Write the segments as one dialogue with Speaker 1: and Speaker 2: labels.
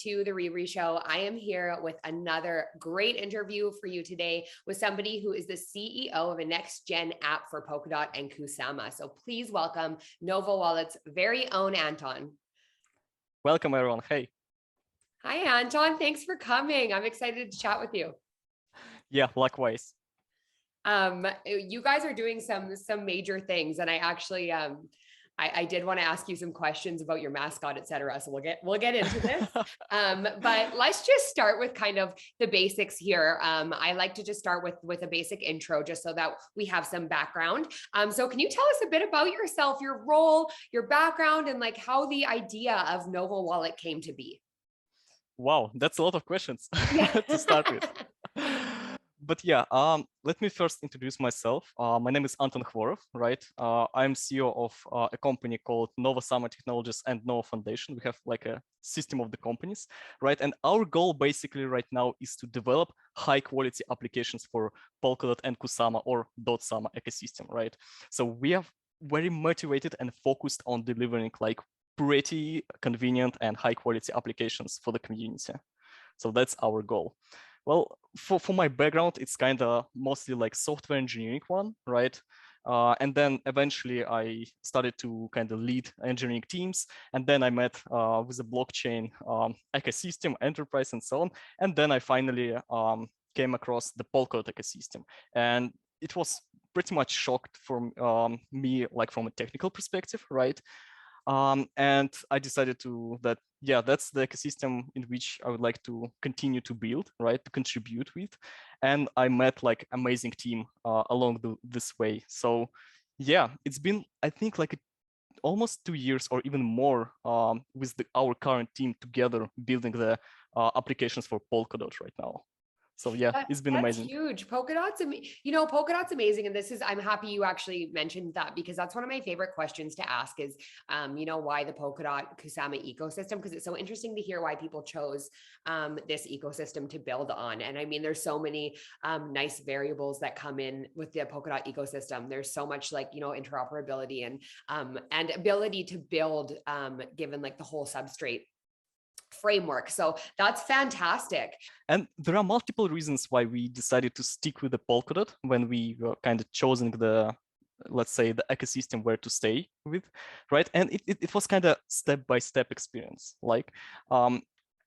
Speaker 1: to the Riri Show. I am here with another great interview for you today with somebody who is the CEO of a next-gen app for Polkadot and KUSAMA. So please welcome Nova Wallet's very own Anton.
Speaker 2: Welcome, everyone. Hey.
Speaker 1: Hi, Anton. Thanks for coming. I'm excited to chat with you.
Speaker 2: Yeah, likewise.
Speaker 1: You guys are doing some major things, and I actually I did want to ask you some questions about your mascot, etc. So we'll get into this. But let's just start with kind of the basics here. I like to just start with a basic intro, just so that we have some background. So can you tell us a bit about yourself, your role, your background, and like how the idea of Nova Wallet came to be?
Speaker 2: Wow, that's a lot of questions to start with. But yeah, let me first introduce myself. My name is Anton Khvorov, right? I'm CEO of a company called Nova Technologies and Nova Foundation. We have like a system of the companies, right? And our goal basically right now is to develop high quality applications for Polkadot and KUSAMA or .sama ecosystem, right? So we are very motivated and focused on delivering like pretty convenient and high quality applications for the community. So that's our goal. Well, for my background, it's kind of mostly like software engineering one, right? And then eventually I started to kind of lead engineering teams. And then I met with the blockchain ecosystem, enterprise, and so on. And then I finally came across the Polkadot ecosystem. And it was pretty much shocked from me, like from a technical perspective, right? And I decided that, yeah, that's the ecosystem in which I would like to continue to build, right, to contribute with. And I met like amazing team along this way. So yeah, it's been, I think, like almost 2 years or even more with our current team together building the applications for Polkadot right now. So yeah, it's been
Speaker 1: that's
Speaker 2: amazing.
Speaker 1: huge. Polkadot's amazing. And I'm happy you actually mentioned that, because that's one of my favorite questions to ask is, why the Polkadot KUSAMA ecosystem? Because it's so interesting to hear why people chose this ecosystem to build on. And I mean, there's so many nice variables that come in with the Polkadot ecosystem. There's so much like, interoperability and ability to build given like the whole substrate framework. So that's fantastic.
Speaker 2: And there are multiple reasons why we decided to stick with the Polkadot when we were kind of choosing let's say the ecosystem where to stay with, right? And it was kind of step-by-step experience. Like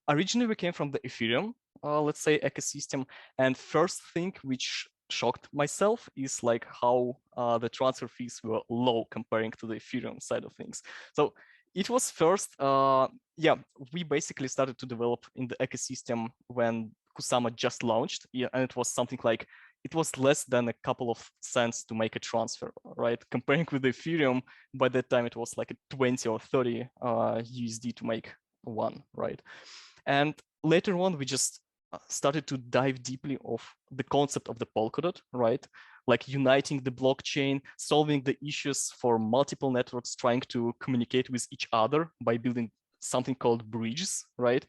Speaker 2: originally we came from the Ethereum, let's say ecosystem. And first thing which shocked myself is like how the transfer fees were low comparing to the Ethereum side of things. So it was first, we basically started to develop in the ecosystem when KUSAMA just launched, and it was something like, it was less than a couple of cents to make a transfer, right? Comparing with Ethereum, by that time it was like a 20 or 30 USD to make one, right? And later on, we just started to dive deeply of the concept of the Polkadot, right? Like uniting the blockchain, solving the issues for multiple networks, trying to communicate with each other by building something called bridges, right?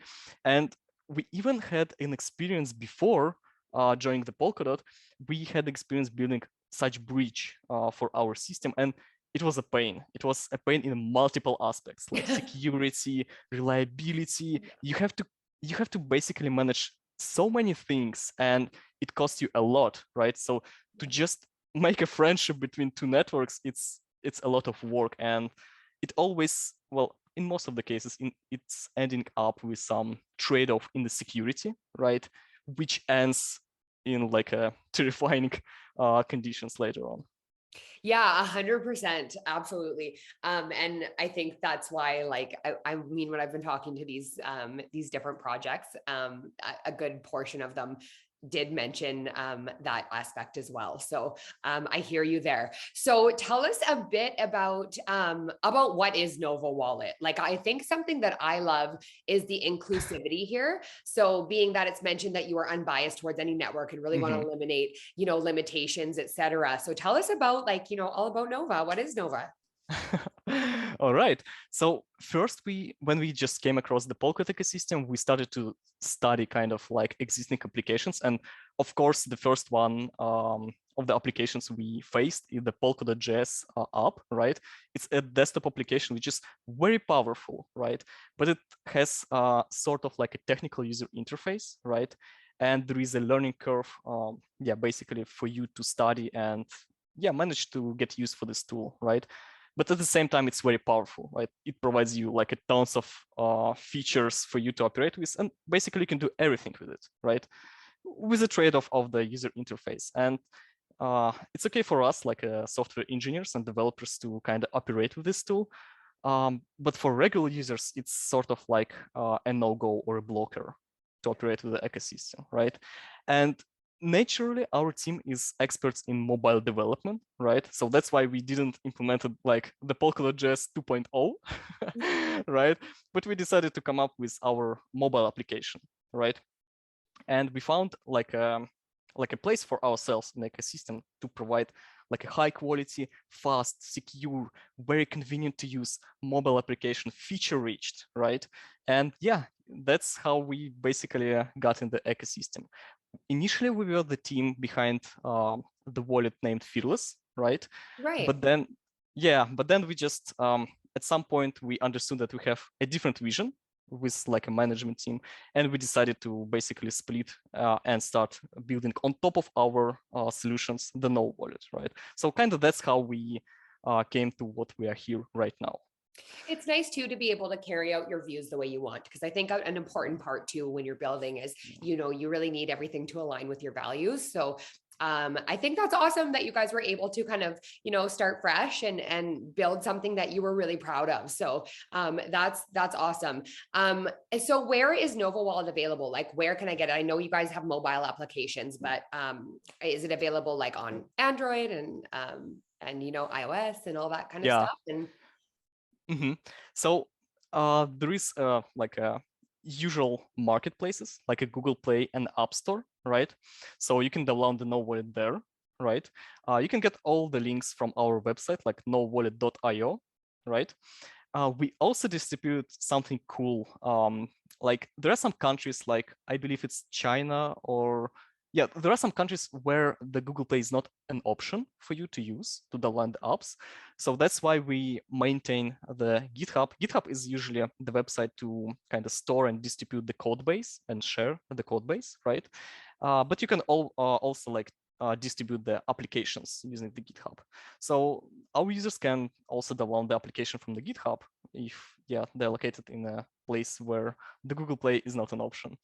Speaker 2: And we even had an experience before joining the Polkadot. We had experience building such bridge for our system, and it was a pain. It was a pain in multiple aspects, like security, reliability. You have to basically manage so many things, and it costs you a lot, right? So to just make a friendship between two networks, it's a lot of work, and it always, well, in most of the cases, it's ending up with some trade-off in the security, right? Which ends in like a terrifying conditions later on.
Speaker 1: Yeah, 100%. Absolutely. And I think that's why, like, I mean, when I've been talking to these different projects, a good portion of them did mention that aspect as well. So I hear you there. So tell us a bit about what is Nova Wallet. Like, I think something that I love is the inclusivity here. So being that it's mentioned that you are unbiased towards any network and really want to eliminate, limitations, etc. So tell us about all about Nova. What is Nova?
Speaker 2: All right. So first, when we just came across the Polkadot ecosystem, we started to study kind of like existing applications. And of course, the first one of the applications we faced is the Polkadot.js app, right? It's a desktop application, which is very powerful, right? But it has sort of like a technical user interface, right? And there is a learning curve, yeah, basically for you to study and yeah, manage to get used for this tool, right? But at the same time, it's very powerful, right? It provides you like a tons of features for you to operate with, and basically you can do everything with it, right? With a trade-off of the user interface. And it's okay for us, like software engineers and developers, to kind of operate with this tool. But for regular users, it's sort of like a no-go or a blocker to operate with the ecosystem, right? And naturally, our team is experts in mobile development, right? So that's why we didn't implement it like the Polkadot.js 2.0, right? But we decided to come up with our mobile application, right? And we found like a place for ourselves in the ecosystem to provide like a high quality, fast, secure, very convenient to use mobile application, feature rich, right? And yeah, that's how we basically got in the ecosystem. Initially, we were the team behind the wallet named Fearless, right?
Speaker 1: Right.
Speaker 2: But then, yeah, but then we just at some point we understood that we have a different vision with like a management team, and we decided to basically split and start building on top of our solutions the Nova Wallet, right? So kind of that's how we came to what we are here right now.
Speaker 1: It's nice too to be able to carry out your views the way you want, because I think an important part too when you're building is, you know, you really need everything to align with your values. So I think that's awesome that you guys were able to kind of, you know, start fresh and build something that you were really proud of. So that's awesome. So where is Nova Wallet available? Like, where can I get it? I know you guys have mobile applications, but is it available like on Android and you know, iOS and all that kind of
Speaker 2: Yeah.
Speaker 1: stuff? And
Speaker 2: So there is like a usual marketplaces like a Google Play and App Store, right? So you can download the Nova Wallet there, right? You can get all the links from our website like novawallet.io, right? We also distribute something cool. Like there are some countries like I believe it's China or yeah, there are some countries where the Google Play is not an option for you to use to download the apps. So that's why we maintain the GitHub. GitHub is usually the website to kind of store and distribute the code base and share the code base, right? But you can also like distribute the applications using the GitHub. So our users can also download the application from the GitHub if yeah they're located in a place where the Google Play is not an option.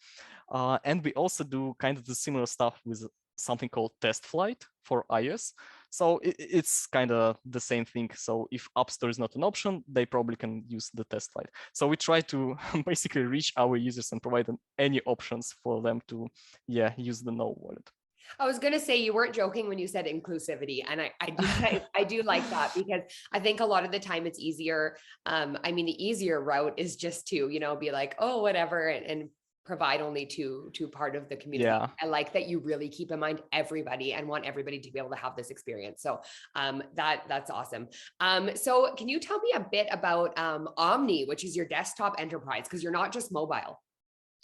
Speaker 2: And we also do kind of the similar stuff with something called Test Flight for iOS. So it's kind of the same thing. So if App Store is not an option, they probably can use the Test Flight. So we try to basically reach our users and provide them any options for them to yeah use the Nova Wallet.
Speaker 1: I was going to say you weren't joking when you said inclusivity. And I do like that, because I think a lot of the time it's easier. I mean, the easier route is just to, you know, be like, oh, whatever, and provide only to part of the community.
Speaker 2: Yeah.
Speaker 1: I like that you really keep in mind everybody and want everybody to be able to have this experience. So that's awesome. So can you tell me a bit about OMNI, which is your desktop enterprise, because you're not just mobile.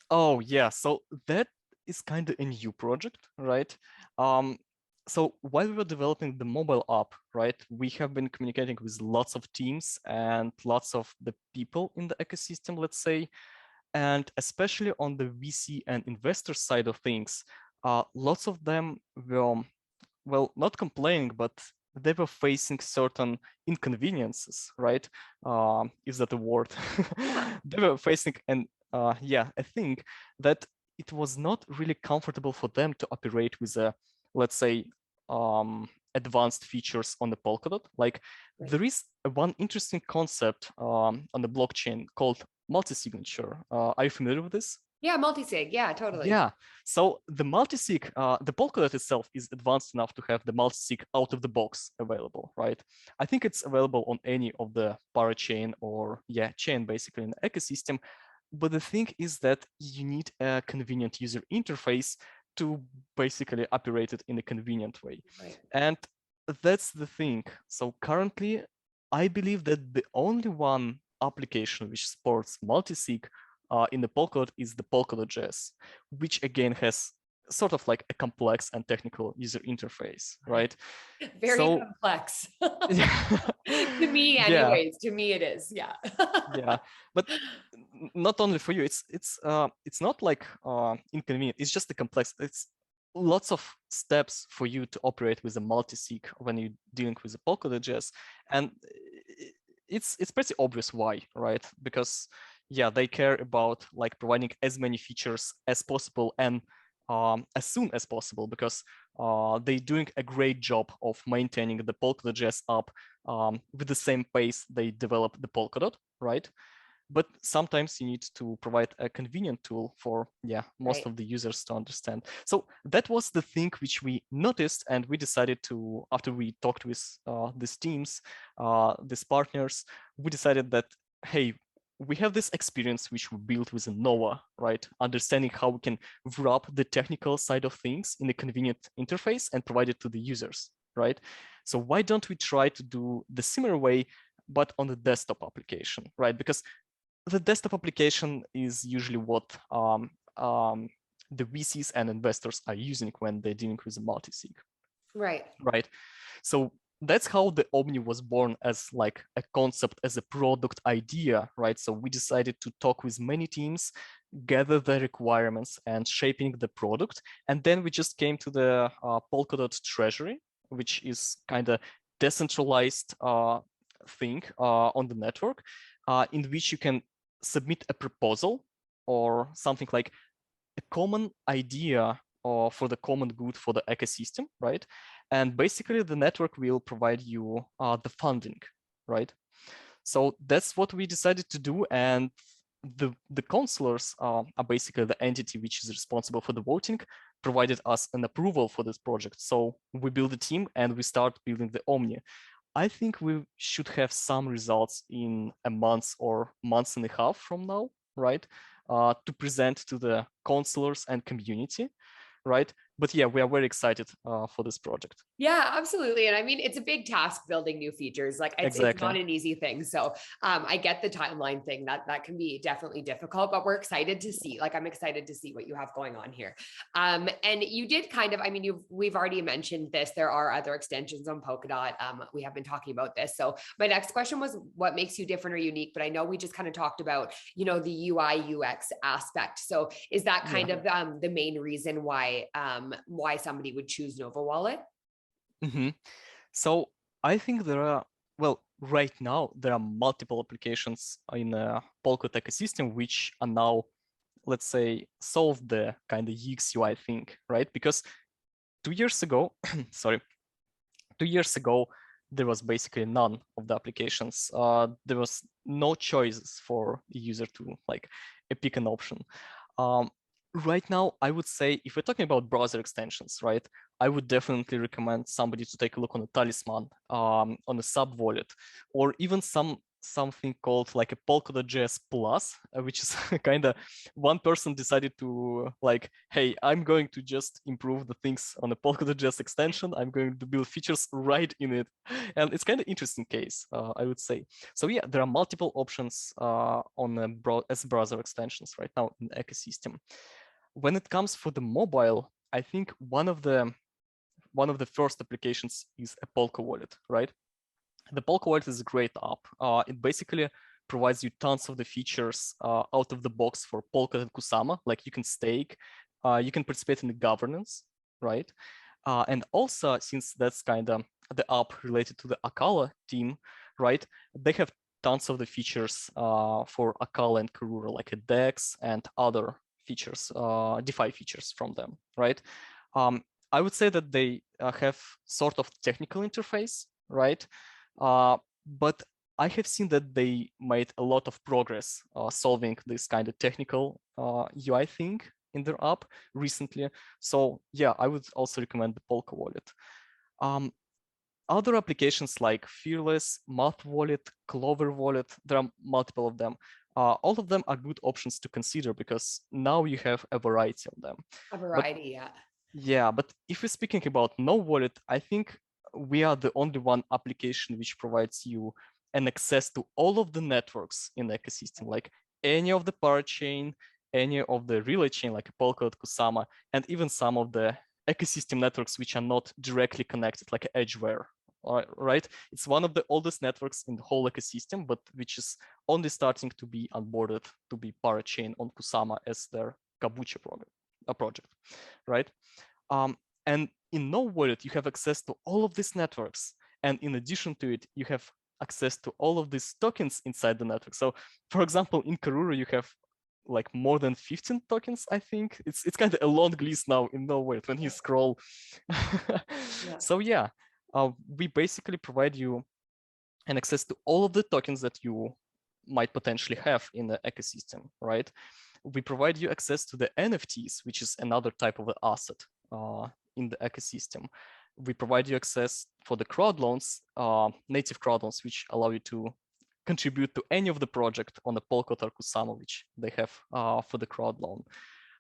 Speaker 2: Oh yeah, so that is kind of a new project, right? So while we were developing the mobile app, right, we have been communicating with lots of teams and lots of the people in the ecosystem, let's say, and especially on the VC and investor side of things, lots of them were, well, not complaining, but they were facing certain inconveniences, right? Is that a word? They were facing an yeah, I think that it was not really comfortable for them to operate with a, let's say, advanced features on the Polkadot. Like there is one interesting concept on the blockchain called multi-signature. Are you familiar with this?
Speaker 1: Yeah, multi-sig. Yeah, totally.
Speaker 2: Yeah, so the multi-sig, the Polkadot itself is advanced enough to have the multi-sig out of the box available, right? I think it's available on any of the parachain or yeah, chain basically in the ecosystem. But the thing is that you need a convenient user interface to basically operate it in a convenient way.
Speaker 1: Right.
Speaker 2: And that's the thing. So currently I believe that the only one application which supports multisig in the Polkadot is the Polkadot.js, which again has sort of like a complex and technical user interface, right?
Speaker 1: Very
Speaker 2: So
Speaker 1: complex.
Speaker 2: yeah,
Speaker 1: To me,
Speaker 2: yeah,
Speaker 1: anyways, to me it is. Yeah.
Speaker 2: yeah. But not only for you, it's not like inconvenient. It's just a complex. It's lots of steps for you to operate with a multisig when you're dealing with a Polkadot.js, and it's pretty obvious why, right? Because yeah, they care about like providing as many features as possible and as soon as possible, because they're doing a great job of maintaining the Polkadot.js app with the same pace they develop the Polkadot, right? But sometimes you need to provide a convenient tool for most
Speaker 1: Right.
Speaker 2: of the users to understand. So that was the thing which we noticed, and we decided to, after we talked with these teams, these partners, we decided that, hey, we have this experience which we built with Nova, right? Understanding how we can wrap the technical side of things in a convenient interface and provide it to the users, right? So why don't we try to do the similar way, but on the desktop application, right? Because the desktop application is usually what the VCs and investors are using when they're dealing with a multi-sig,
Speaker 1: Right.
Speaker 2: right? So that's how the OMNI was born, as like a concept, as a product idea, right? So we decided to talk with many teams, gather the requirements and shaping the product. And then we just came to the Polkadot treasury, which is kind of decentralized thing on the network, in which you can submit a proposal or something like a common idea for the common good for the ecosystem, right? And basically the network will provide you the funding, right? So that's what we decided to do. And the counselors are basically the entity which is responsible for the voting, provided us an approval for this project. So we build a team and we start building the OMNI. I think we should have some results in a month or months and a half from now, right? To present to the counselors and community, right? But yeah, we are very excited for this project.
Speaker 1: Yeah, absolutely. And I mean, it's a big task building new features. Like it's
Speaker 2: Exactly.
Speaker 1: not an easy thing. So I get the timeline thing that can be definitely difficult, but we're excited to see, like, I'm excited to see what you have going on here. And you did kind of, I mean, we've already mentioned this. There are other extensions on Polkadot. We have been talking about this. So my next question was what makes you different or unique, but I know we just kind of talked about, the UI UX aspect. So is that kind of the main reason why somebody would choose Nova Wallet?
Speaker 2: So I think there are, well, right now there are multiple applications in the Polkadot ecosystem which are now, let's say, solve the kind of UX UI thing, right? Because 2 years ago, sorry, 2 years ago, there was basically none of the applications. There was no choices for the user to like pick an option. Um, right now, I would say if we're talking about browser extensions, right, I would definitely recommend somebody to take a look on a Talisman, on a sub wallet, or even something called like a Polkadot.js Plus, which is kind of one person decided to like, hey, I'm going to just improve the things on a Polkadot.js extension. I'm going to build features right in it. And it's kind of interesting case, I would say. So yeah, there are multiple options as browser extensions right now in the ecosystem. When it comes for the mobile, I think one of the first applications is a Polka wallet, right? The Polka wallet is a great app. It basically provides you tons of the features out of the box for Polka and KUSAMA. Like you can stake, you can participate in the governance, right? And also, since that's kind of the app related to the Akala team, right? They have tons of the features for Akala and Karura, like a DEX and other features, DeFi features from them, right? I would say that they have sort of technical interface, right? But I have seen that they made a lot of progress solving this kind of technical UI thing in their app recently. So yeah, I would also recommend the Polka wallet. Other applications like Fearless, Math Wallet, Clover Wallet, there are multiple of them. All of them are good options to consider because now you have a variety of them.
Speaker 1: A
Speaker 2: But
Speaker 1: variety, yeah.
Speaker 2: yeah, but if we're speaking about no wallet, I think we are the only one application which provides you and access to all of the networks in the ecosystem, like any of the parachain, any of the relay chain, like Polkadot, KUSAMA, and even some of the ecosystem networks which are not directly connected, like Edgeware, right? It's one of the oldest networks in the whole ecosystem, but which is only starting to be onboarded to be parachain on KUSAMA as their Kabucha project, right? And in No Wallet, you have access to all of these networks. And in addition to it, you have access to all of these tokens inside the network. So for example, in Karura, you have like more than 15 tokens, I think. It's kind of a long list now in No Wallet when you scroll. So yeah, we basically provide you an access to all of the tokens that you might potentially have in the ecosystem, right? We provide you access to the NFTs, which is another type of asset in the ecosystem. We provide you access for the crowd loans, native crowd loans, which allow you to contribute to any of the project on the Polkadot or KUSAMA, which they have for the crowd loan.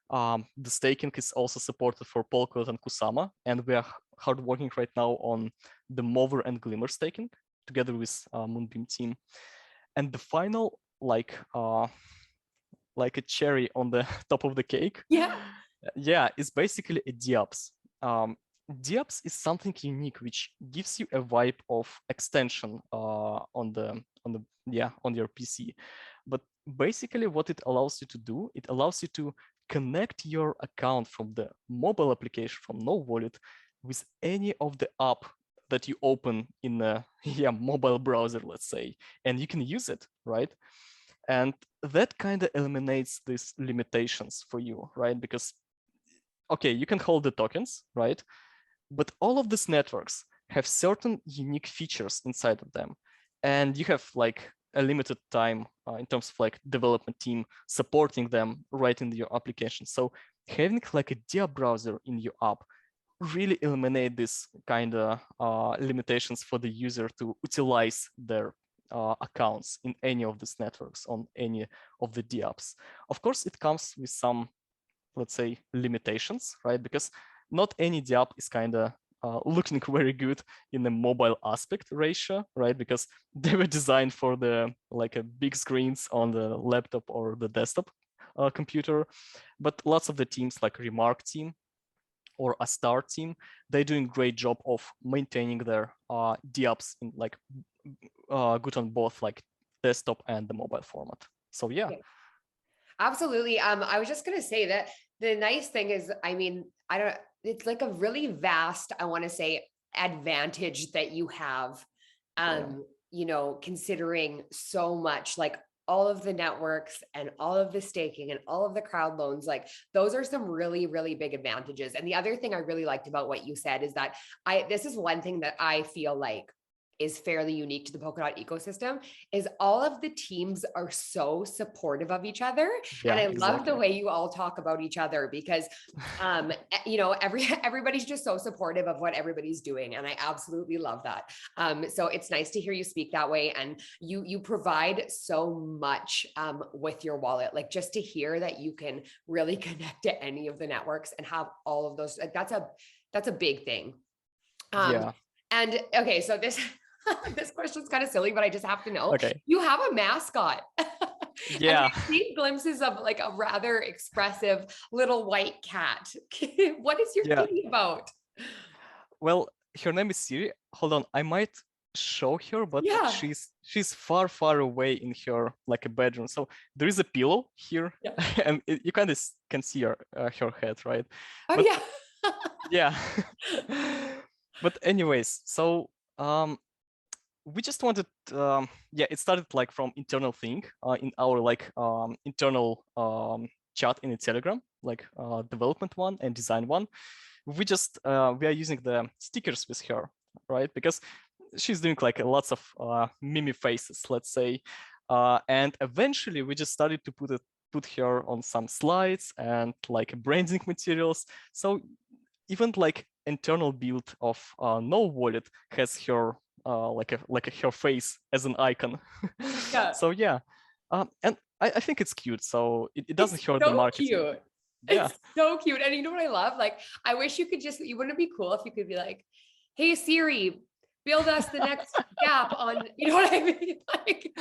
Speaker 2: The staking is also supported for Polkadot and KUSAMA, and we are hard working right now on the Mover and Glimmer staking together with Moonbeam team. And the final, like a cherry on the top of the cake, is basically a DApps. DApps is something unique which gives you a vibe of extension on your PC. But basically what it allows you to do, it allows you to connect your account from the mobile application from No Wallet with any of the app that you open in a mobile browser, let's say, and you can use it, right? And that kind of eliminates these limitations for you, right? Because, okay, you can hold the tokens, right? But all of these networks have certain unique features inside of them. And you have like a limited time in terms of like development team supporting them right in your application. So having like a DApp browser in your app really eliminate this kind of limitations for the user to utilize their accounts in any of these networks on any of the DApps. Of course, it comes with some, let's say, limitations, right? Because not any DApp is kind of looking very good in the mobile aspect ratio, right? Because they were designed for the like a big screens on the laptop or the desktop computer. But lots of the teams like Remark team or a Star team, they're doing great job of maintaining their DApps in like good on both like desktop and the mobile format. So yeah.
Speaker 1: Absolutely. I was just going to say that the nice thing is, I mean, it's like a really vast, I want to say, advantage that you have, you know, considering so much, like all of the networks and all of the staking and all of the crowd loans, like those are some really, really big advantages. And the other thing I really liked about what you said is that this is one thing that I feel like is fairly unique to the Polkadot ecosystem, is all of the teams are so supportive of each other. And I love the way you all talk about each other because, you know, everybody's just so supportive of what everybody's doing. And I absolutely love that. So it's nice to hear you speak that way. And you provide so much with your wallet, like just to hear that you can really connect to any of the networks and have all of those, like that's a big thing. And okay, so this question's kind of silly, but I just have to know.
Speaker 2: Okay.
Speaker 1: You have a mascot.
Speaker 2: Yeah.
Speaker 1: I've seen glimpses of like a rather expressive little white cat. What is your kitty about?
Speaker 2: Well, her name is Siri. Hold on, I might show her, but she's far, far away in her like a bedroom. So there is a pillow here, and you kind of can see her head, right?
Speaker 1: Oh,
Speaker 2: yeah. But anyways, so we just wanted, it started like from internal thing in our like internal chat in the Telegram, like development one and design one. We just we are using the stickers with her, right? Because she's doing like lots of meme faces, let's say, and eventually we just started to put her on some slides and like branding materials. So even like internal build of No Wallet has her like her face as an icon. So yeah, and I think it's cute. So it doesn't hurt the marketing.
Speaker 1: Cute. Yeah. It's so cute. And you know what I love? Like, I wish you could just, you wouldn't it be cool if you could be like, hey Siri, build us the next gap on, you know what I mean? Like,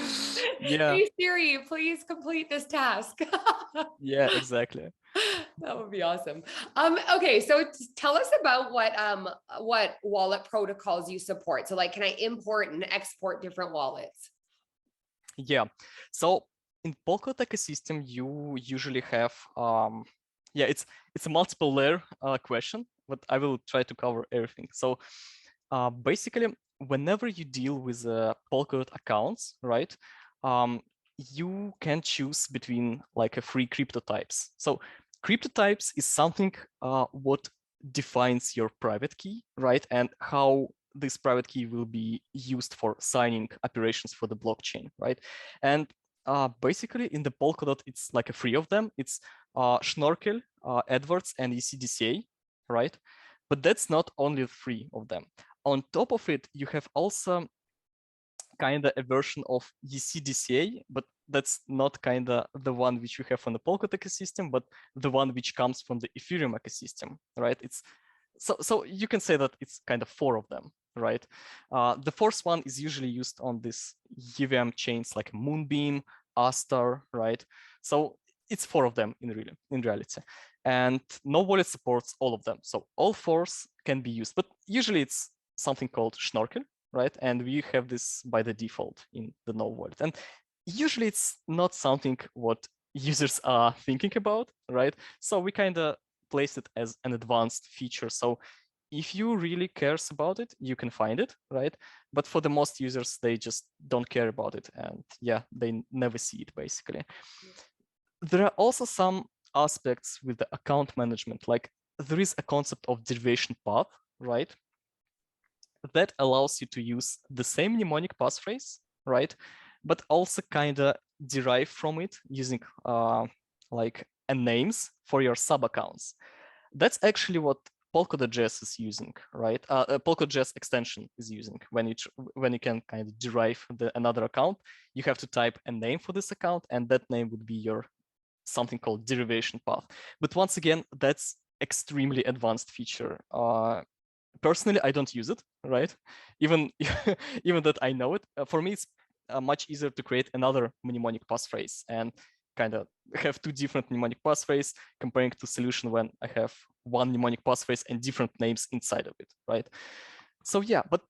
Speaker 2: Yeah,
Speaker 1: hey Siri, please complete this task.
Speaker 2: yeah, exactly.
Speaker 1: That would be awesome. Okay, so tell us about what wallet protocols you support. So like, can I import and export different wallets?
Speaker 2: Yeah. So in Polkadot ecosystem, you usually have yeah, it's a multiple layer question, but I will try to cover everything. So basically, whenever you deal with Polkadot accounts, right? You can choose between like a free crypto types. So crypto types is something what defines your private key, right? And how this private key will be used for signing operations for the blockchain, right? And basically in the Polkadot, it's like a three of them. It's Schnorkel, Edwards, and ECDCA, right? But that's not only three of them. On top of it, you have also kind of a version of ECDCA, but that's not kind of the one which you have on the Polkadot ecosystem, but the one which comes from the Ethereum ecosystem, right? It's so you can say that it's kind of four of them, right? The fourth one is usually used on this EVM chains like Moonbeam, Astar, right? So it's four of them in reality. And No Wallet supports all of them. So all fours can be used, but usually it's something called Schnorkel, right? And we have this by the default in the No Wallet. And usually it's not something what users are thinking about, right? So we kind of place it as an advanced feature. So if you really cares about it, you can find it, right? But for the most users, they just don't care about it. And yeah, they never see it basically. There are also some aspects with the account management, like there is a concept of derivation path, right? That allows you to use the same mnemonic passphrase, right? But also kind of derive from it using like names for your sub accounts. That's actually what Polkadot.js is using, right? Polkadot.js extension is using when you can kind of derive another account. You have to type a name for this account, and that name would be your something called derivation path. But once again, that's extremely advanced feature. Personally, I don't use it, right? Even even that I know it. For me, it's much easier to create another mnemonic passphrase and kind of have two different mnemonic passphrase comparing to solution when I have one mnemonic passphrase and different names inside of it, right? So yeah, but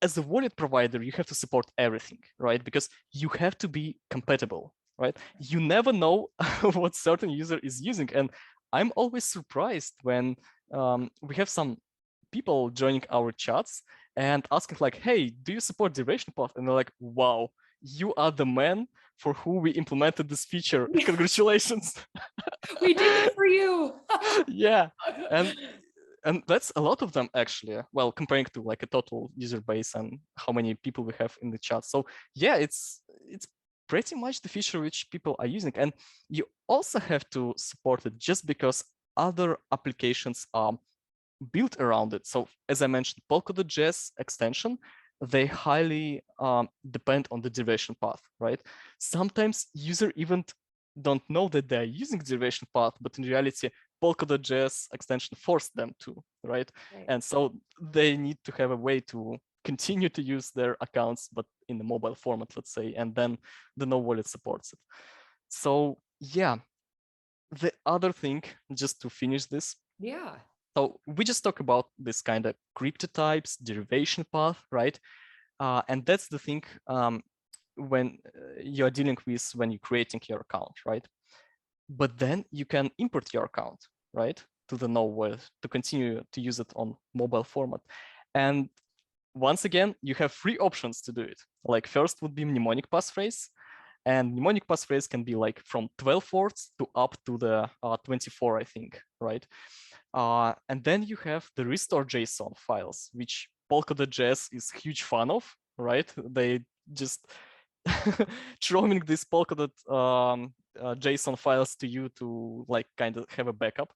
Speaker 2: as a wallet provider, you have to support everything, right? Because you have to be compatible, right? You never know what certain user is using. And I'm always surprised when we have some people joining our chats and asking like, hey, do you support derivation path? And they're like, wow, you are the man for who we implemented this feature. Congratulations.
Speaker 1: We did it for you.
Speaker 2: Yeah. And that's a lot of them actually. Well, comparing to like a total user base and how many people we have in the chat. So yeah, it's pretty much the feature which people are using. And you also have to support it just because other applications are built around it. So as I mentioned, Polkadot.js extension, they highly depend on the derivation path, right? Sometimes user even don't know that they're using derivation path, but in reality, Polkadot.js extension forced them to, right? And so they need to have a way to continue to use their accounts, but in the mobile format, let's say, and then the No Wallet supports it. So yeah, the other thing, just to finish this.
Speaker 1: Yeah.
Speaker 2: So we just talk about this kind of crypto types, derivation path, right? And that's the thing when you're dealing with when you're creating your account, right? But then you can import your account, right, to the No Wallet to continue to use it on mobile format. And once again, you have three options to do it. Like first would be mnemonic passphrase. And mnemonic passphrase can be like from 12 words to up to the 24, I think, right? And then you have the restore JSON files, which Polkadot.js is huge fan of, right? They just throwing these Polkadot JSON files to you to like kind of have a backup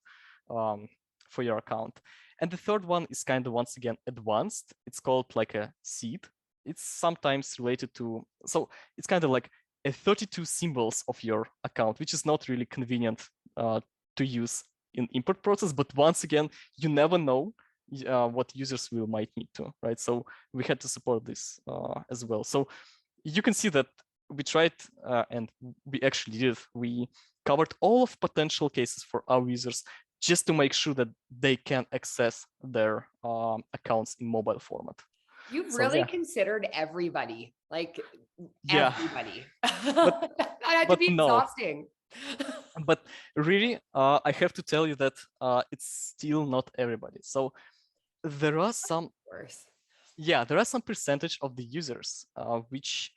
Speaker 2: for your account. And the third one is kind of once again advanced. It's called like a seed. It's sometimes related to, so it's kind of like a 32 symbols of your account, which is not really convenient to use in import process. But once again, you never know what users will might need to, right? So we had to support this as well. So you can see that we tried and we actually did. We covered all of potential cases for our users just to make sure that they can access their accounts in mobile format.
Speaker 1: You've
Speaker 2: So
Speaker 1: really
Speaker 2: yeah,
Speaker 1: considered everybody, like
Speaker 2: yeah,
Speaker 1: everybody.
Speaker 2: but
Speaker 1: That had to
Speaker 2: but
Speaker 1: be
Speaker 2: no,
Speaker 1: exhausting.
Speaker 2: but really, I have to tell you that it's still not everybody. So there are some,
Speaker 1: Of course.
Speaker 2: yeah, there are some percentage of the users which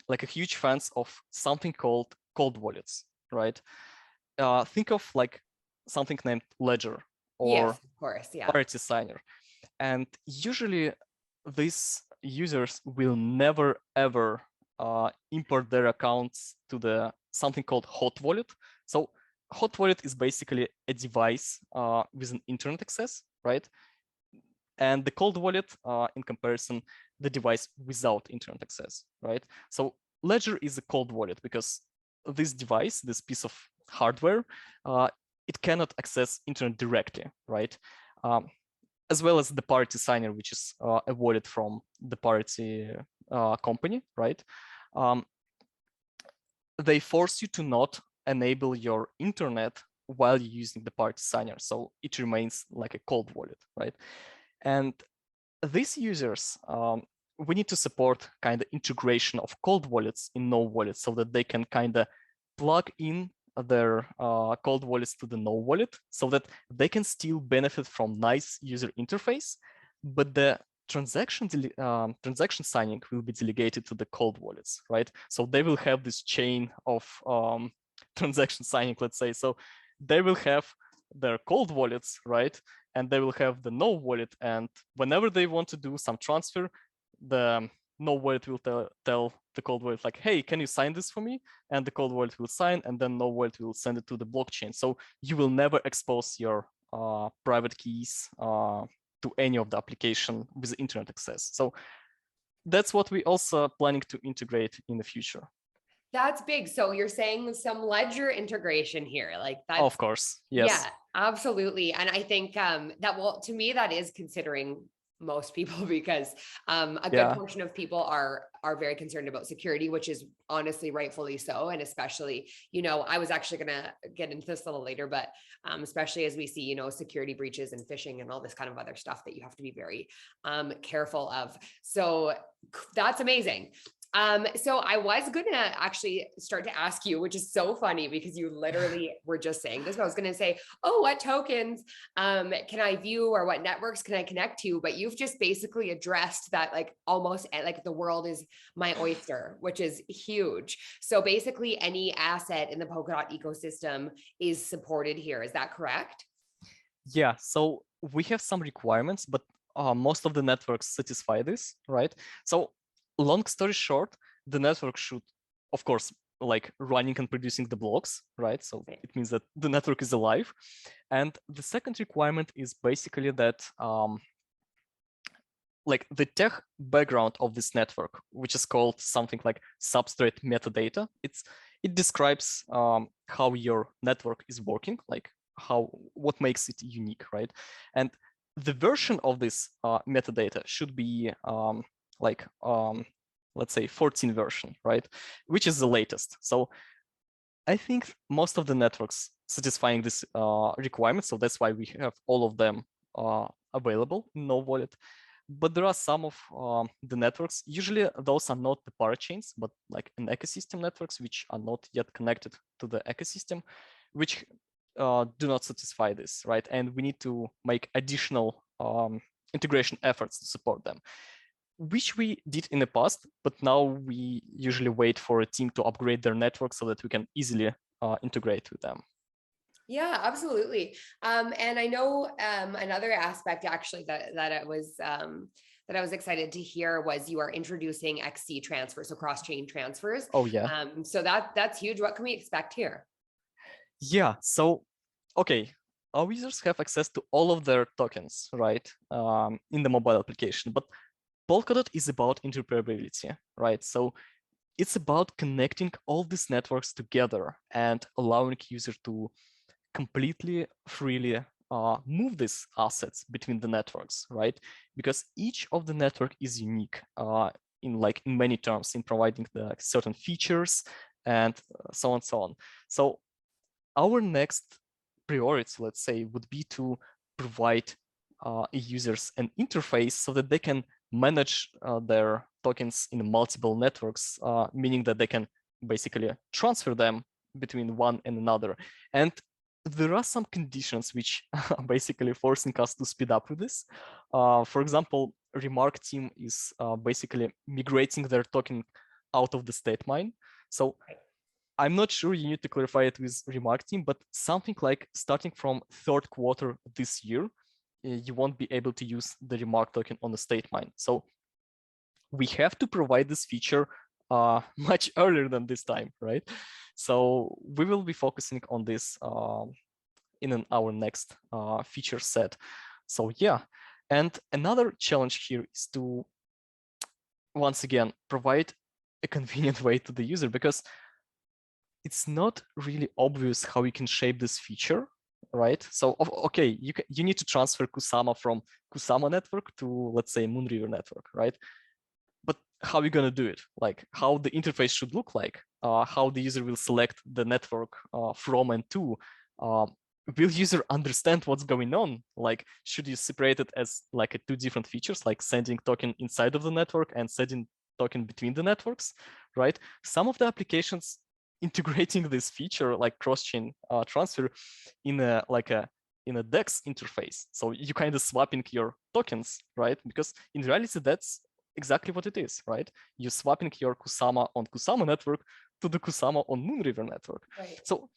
Speaker 2: like a huge fans of something called cold wallets, right? Think of like something named Ledger
Speaker 1: Yes,
Speaker 2: or
Speaker 1: of course. Yeah.
Speaker 2: Parity Signer. And usually these users will never ever import their accounts to the something called hot wallet. So hot wallet is basically a device with an internet access, right? And the cold wallet, in comparison, the device without internet access, right? So Ledger is a cold wallet because this device, this piece of hardware, it cannot access internet directly, right? As well as the Parity Signer, which is a wallet from the Parity company, right? They force you to not enable your internet while you're using the Parity Signer, so it remains like a cold wallet, right? And these users, we need to support kind of integration of cold wallets in no wallets so that they can kind of plug in their cold wallets to the no wallet so that they can still benefit from nice user interface, but the transaction signing will be delegated to the cold wallets, right? So they will have this chain of transaction signing, let's say. So they will have their cold wallets, right? And they will have the no wallet. And whenever they want to do some transfer, the no wallet will tell the cold wallet like, hey, can you sign this for me? And the cold wallet will sign, and then no wallet will send it to the blockchain. So you will never expose your private keys to any of the application with internet access. So that's what we also planning to integrate in the future.
Speaker 1: That's big. So you're saying some ledger integration here. Like that's,
Speaker 2: Of course,
Speaker 1: yeah,
Speaker 2: yes.
Speaker 1: absolutely. And I think that, well, to me, that is considering most people because a good
Speaker 2: Yeah.
Speaker 1: portion of people are very concerned about security, which is honestly rightfully so. And especially, I was actually going to get into this a little later, but especially as we see, security breaches and phishing and all this kind of other stuff that you have to be very careful of. So that's amazing. So I was going to actually start to ask you, which is so funny because you literally were just saying this, but I was going to say, oh, what tokens can I view or what networks can I connect to? But you've just basically addressed that, like almost like the world is my oyster, which is huge. So basically any asset in the Polkadot ecosystem is supported here. Is that correct?
Speaker 2: Yeah, so we have some requirements, but most of the networks satisfy this, right? So long story short, the network should, of course, like running and producing the blocks, right? So it means that the network is alive. And the second requirement is basically that like the tech background of this network, which is called something like substrate metadata. It describes how your network is working, like what makes it unique, right? And the version of this metadata should be let's say 14 version, right? Which is the latest. So I think most of the networks satisfying this requirement. So that's why we have all of them available in No Wallet. But there are some of the networks, usually those are not the parachains, but like an ecosystem networks, which are not yet connected to the ecosystem, which do not satisfy this, right? And we need to make additional integration efforts to support them, which we did in the past, but now we usually wait for a team to upgrade their network so that we can easily integrate with them.
Speaker 1: Yeah, absolutely. And I know another aspect actually that I was excited to hear was you are introducing XC transfers, so cross-chain transfers.
Speaker 2: Oh yeah.
Speaker 1: So that's huge. What can we expect here?
Speaker 2: Yeah. So, okay, our users have access to all of their tokens, right, in the mobile application. But Polkadot is about interoperability, right? So it's about connecting all these networks together and allowing user to completely freely move these assets between the networks, right? Because each of the network is unique in many terms in providing the certain features and so on and so on. So our next priority, let's say, would be to provide users an interface so that they can manage their tokens in multiple networks, meaning that they can basically transfer them between one and another. And there are some conditions which are basically forcing us to speed up with this. For example, Remark team is basically migrating their token out of the state mine. So I'm not sure, you need to clarify it with Remark team, but something like starting from third quarter this year, you won't be able to use the Remark token on the state mine. So we have to provide this feature much earlier than this time, right? So we will be focusing on this in our next feature set. So yeah, and another challenge here is to, once again, provide a convenient way to the user, because it's not really obvious how you can shape this feature, right? So, okay, you need to transfer KUSAMA from KUSAMA network to, let's say, Moonriver network, right? But how are you going to do it? Like how the interface should look like, how the user will select the network from and to. Will user understand what's going on? Like, should you separate it as like two different features, like sending token inside of the network and sending token between the networks, right? Some of the applications integrating this feature like cross-chain transfer in a DEX interface. So you kind of swapping your tokens, right? Because in reality, that's exactly what it is, right? You're swapping your KUSAMA on KUSAMA network to the KUSAMA on Moonriver network.
Speaker 1: Right.
Speaker 2: So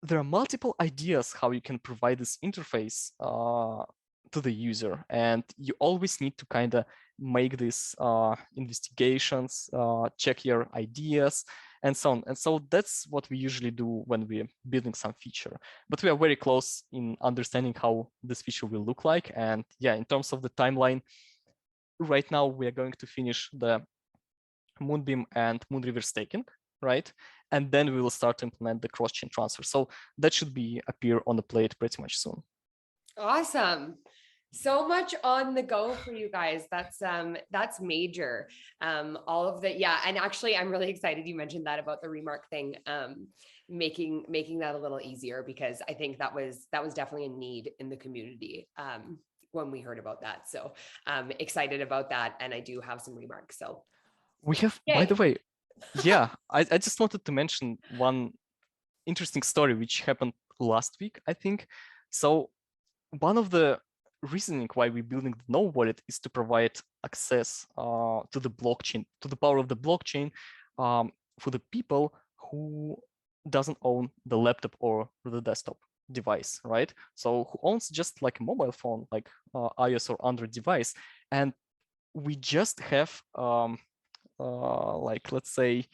Speaker 2: there are multiple ideas how you can provide this interface to the user, and you always need to kind of make these investigations, check your ideas, and so on. And so that's what we usually do when we're building some feature. But we are very close in understanding how this feature will look like. And yeah, in terms of the timeline, right now we are going to finish the Moonbeam and Moonriver staking, right? And then we will start to implement the cross-chain transfer. So that should be appear on the plate pretty much soon.
Speaker 1: Awesome. So much on the go for you guys. That's major. All of the, yeah. And actually, I'm really excited you mentioned that about the Remark thing, making that a little easier, because I think that was definitely a need in the community when we heard about that. So excited about that. And I do have some remarks. So
Speaker 2: we have, by the way, yeah, I just wanted to mention one interesting story which happened last week, I think. So one of the reasoning why we're building the Nova Wallet is to provide access to the blockchain, to the power of the blockchain for the people who doesn't own the laptop or the desktop device, right? So who owns just like a mobile phone, like iOS or Android device. And we just have like, let's say,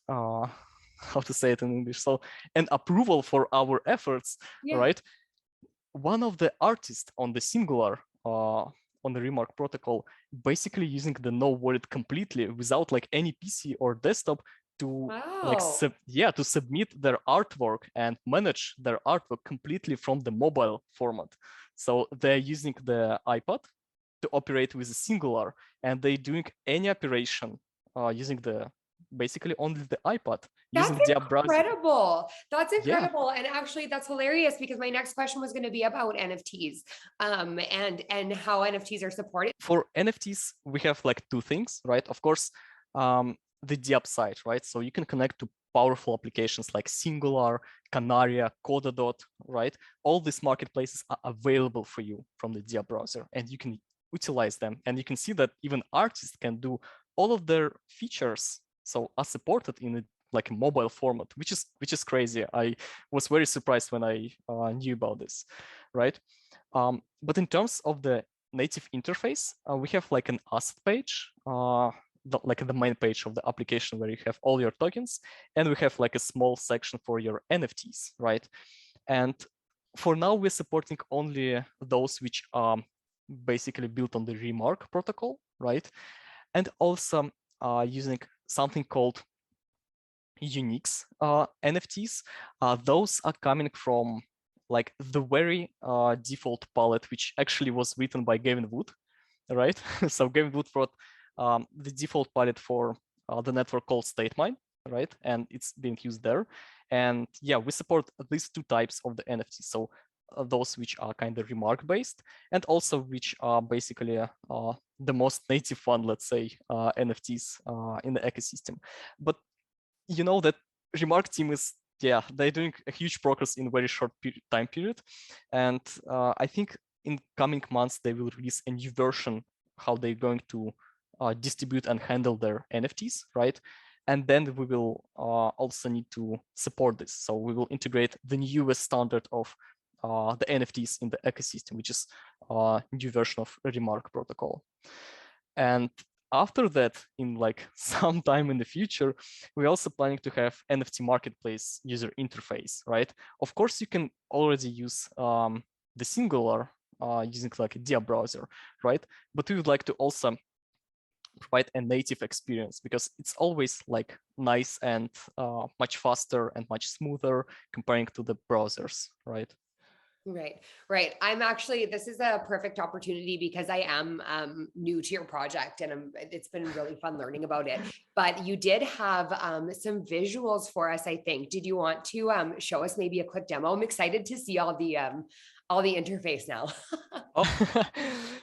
Speaker 2: how to say it in English? So an approval for our efforts, right? One of the artists on the Singular on the Remark protocol, basically using the Nova Wallet completely without like any PC or desktop to to submit their artwork and manage their artwork completely from the mobile format. So they're using the iPad to operate with a Singular, and they're doing any operation using the basically only the iPad.
Speaker 1: That's incredible.
Speaker 2: Browser.
Speaker 1: That's incredible. Yeah. And actually that's hilarious, because my next question was going to be about NFTs and how NFTs are supported.
Speaker 2: For NFTs, we have like two things, right? Of course, the DApp side, right? So you can connect to powerful applications like Singular, Canaria, KODADOT, right? All these marketplaces are available for you from the DApp browser, and you can utilize them. And you can see that even artists can do all of their features, so are supported in like a mobile format, which is crazy. I was very surprised when I knew about this, right? But in terms of the native interface, we have like an asset page, like the main page of the application where you have all your tokens, and we have like a small section for your NFTs, right? And for now, we're supporting only those which are basically built on the Remark protocol, right? And also using something called Unix NFTs. Those are coming from like the very default palette, which actually was written by Gavin Wood, right? So Gavin Wood wrote the default palette for the network called StateMine, right? And it's being used there. And yeah, we support at least two types of the NFTs. So those which are kind of remark based, and also which are basically the most native one, let's say, NFTs in the ecosystem. But you know that remark team is, yeah, they're doing a huge progress in very short time period. And I think in coming months, they will release a new version, how they're going to distribute and handle their NFTs, right? And then we will also need to support this. So we will integrate the newest standard of the NFTs in the ecosystem, which is a new version of Remark protocol. And after that, in like some time in the future, we're also planning to have NFT marketplace user interface, right? Of course, you can already use the Singular using like a Dia browser, right? But we would like to also provide a native experience, because it's always like nice and much faster and much smoother comparing to the browsers, right?
Speaker 1: Right, right. I'm actually, this is a perfect opportunity because I am new to your project, and it's been really fun learning about it. But you did have some visuals for us, I think. Did you want to show us maybe a quick demo? I'm excited to see all the interface now.
Speaker 2: Oh,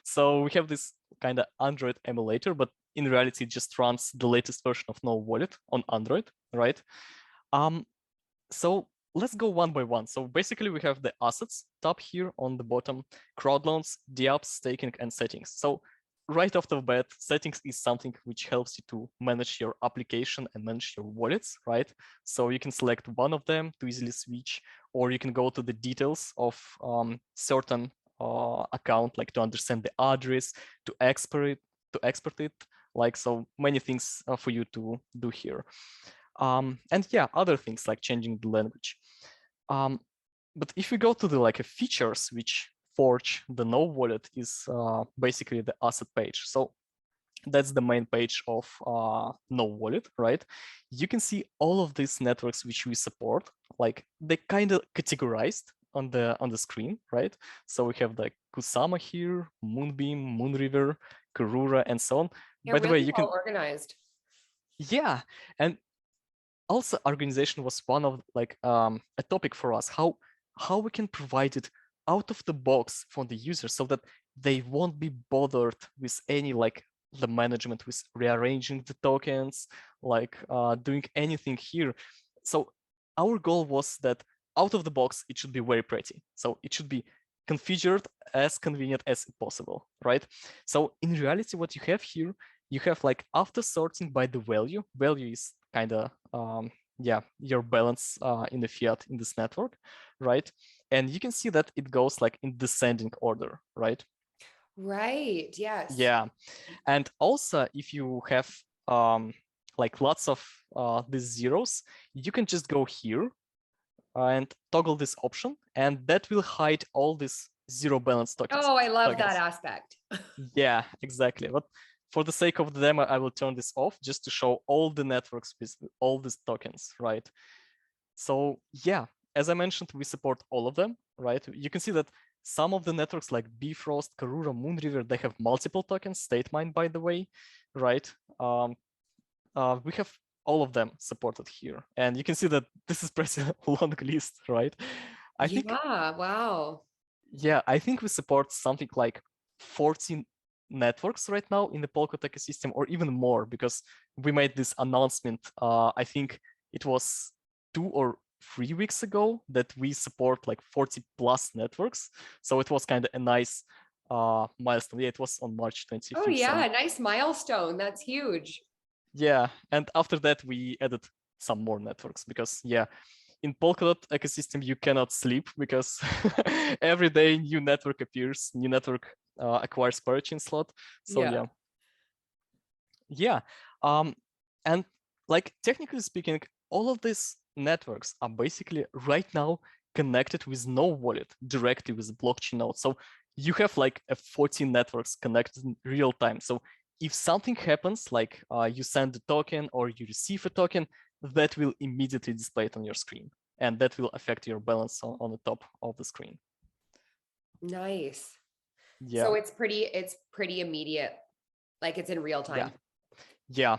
Speaker 2: so we have this kind of Android emulator, but in reality, it just runs the latest version of Nova Wallet on Android, right? So let's go one by one. So basically, we have the assets tab here on the bottom, crowd loans, DApps, staking, and settings. So right off the bat, settings is something which helps you to manage your application and manage your wallets, right? So you can select one of them to easily switch, or you can go to the details of certain account, like to understand the address, to export it, like so many things for you to do here. And yeah, other things like changing the language. But if we go to the like features which forge the Nova Wallet, is basically the asset page. So that's the main page of Nova Wallet, right? You can see all of these networks which we support, like they kind of categorized on the screen, right? So we have the KUSAMA here, Moonbeam, Moonriver, Karura, and so on.
Speaker 1: Yeah,
Speaker 2: By the way,
Speaker 1: really
Speaker 2: you
Speaker 1: well
Speaker 2: can,
Speaker 1: organized.
Speaker 2: yeah, and also organization was one of like a topic for us, how we can provide it out of the box for the user so that they won't be bothered with any like the management with rearranging the tokens, like doing anything here. So our goal was that out of the box, it should be very pretty. So it should be configured as convenient as possible, right? So in reality, what you have here, you have like after sorting by the value is kind of yeah, your balance in the fiat in this network, right? And you can see that it goes like in descending order, right?
Speaker 1: Right. Yes.
Speaker 2: Yeah, and also if you have like lots of these zeros, you can just go here and toggle this option, and that will hide all these zero balance tokens.
Speaker 1: Oh, I love that aspect.
Speaker 2: Yeah, exactly. But for the sake of the demo, I will turn this off just to show all the networks with all these tokens, right? So yeah, as I mentioned, we support all of them, right? You can see that some of the networks like Bifrost, Karura, Moonriver, they have multiple tokens, StateMine, by the way, right? We have all of them supported here. And you can see that this is pretty long list, right? I think,
Speaker 1: Wow.
Speaker 2: yeah, I think we support something like 14 networks right now in the Polkadot ecosystem, or even more, because we made this announcement, I think it was 2 or 3 weeks ago, that we support like 40 plus networks. So it was kind of a nice milestone. Yeah, it was on March 25th.
Speaker 1: Oh yeah, nice milestone. That's huge.
Speaker 2: Yeah, and after that we added some more networks, because yeah, in Polkadot ecosystem you cannot sleep, because every day new network appears, new network acquires parachain slot. So yeah, and like technically speaking, all of these networks are basically right now connected with no wallet directly with blockchain node. So you have like a 14 networks connected in real time. So if something happens, like you send a token or you receive a token, that will immediately display it on your screen. and that will affect your balance on the top of the screen.
Speaker 1: Nice.
Speaker 2: Yeah.
Speaker 1: So it's pretty immediate, like it's in real time.
Speaker 2: Yeah.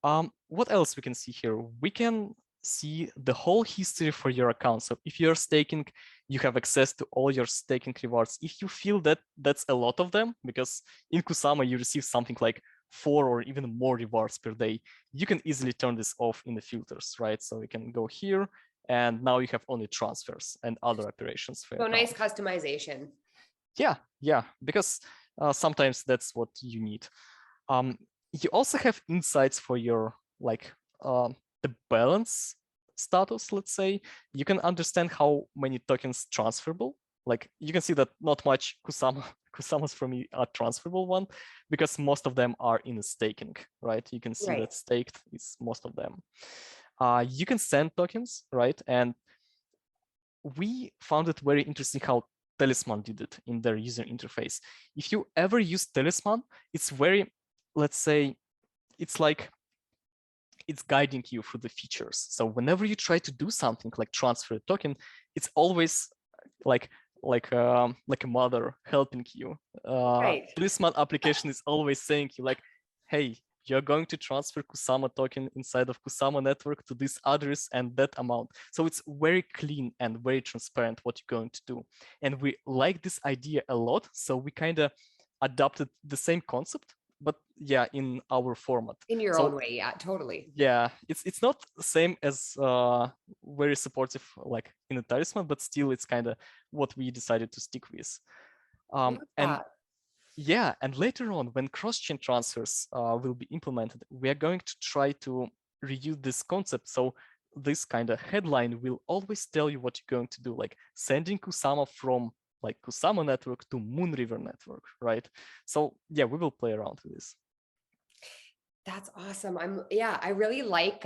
Speaker 2: What else we can see here? We can see the whole history for your account. So if you're staking, you have access to all your staking rewards. If you feel that that's a lot of them, because in KUSAMA you receive something like 4 or even more rewards per day, you can easily turn this off in the filters, right? So you can go here, and now you have only transfers and other operations for your
Speaker 1: So nice
Speaker 2: account.
Speaker 1: customization.
Speaker 2: Yeah, because sometimes that's what you need. You also have insights for your the balance status, let's say. You can understand how many tokens transferable. Like you can see that not much Kusamas for me are transferable one, because most of them are in staking, right? You can see that staked is most of them. You can send tokens, right? And we found it very interesting how Talisman did it in their user interface. If you ever use Talisman, it's very, let's say, it's like it's guiding you through the features. So whenever you try to do something like transfer a token, it's always like a mother helping you. Talisman application is always saying you like, hey, you're going to transfer KUSAMA token inside of KUSAMA network to this address and that amount. So it's very clean and very transparent what you're going to do. And we like this idea a lot. So we kind of adopted the same concept, but yeah, in our format.
Speaker 1: In your own way, yeah, totally.
Speaker 2: Yeah, it's not the same as very supportive like in the Talisman, but still it's kind of what we decided to stick with. And yeah, and later on, when cross-chain transfers will be implemented, we are going to try to reuse this concept. So this kind of headline will always tell you what you're going to do, like sending KUSAMA from like KUSAMA network to Moonriver network, right? So yeah, we will play around with this.
Speaker 1: That's awesome. I really like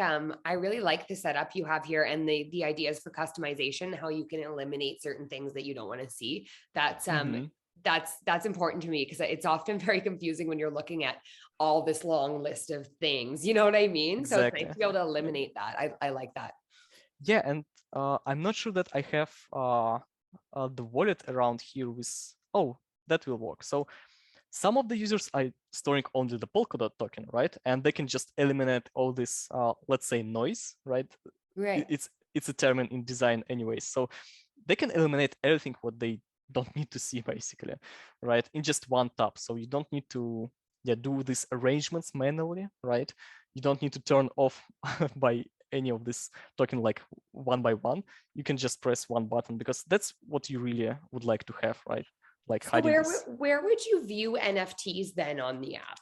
Speaker 1: the setup you have here and the ideas for customization, how you can eliminate certain things that you don't want to see. That's important to me, because it's often very confusing when you're looking at all this long list of things. You know what I mean?
Speaker 2: Exactly.
Speaker 1: So it's nice to be able to eliminate that. I like that.
Speaker 2: Yeah, and I'm not sure that I have the wallet around here with, oh, that will work. So some of the users are storing only the Polkadot token, right? And they can just eliminate all this, let's say, noise, right?
Speaker 1: Right.
Speaker 2: It's a term in design anyways. So they can eliminate everything what they don't need to see, basically, right? In just one tap. So you don't need to do these arrangements manually, right? You don't need to turn off by any of this token like one by one. You can just press one button, because that's what you really would like to have, right? Like
Speaker 1: so
Speaker 2: hiding this.
Speaker 1: Where would you view NFTs then on the app?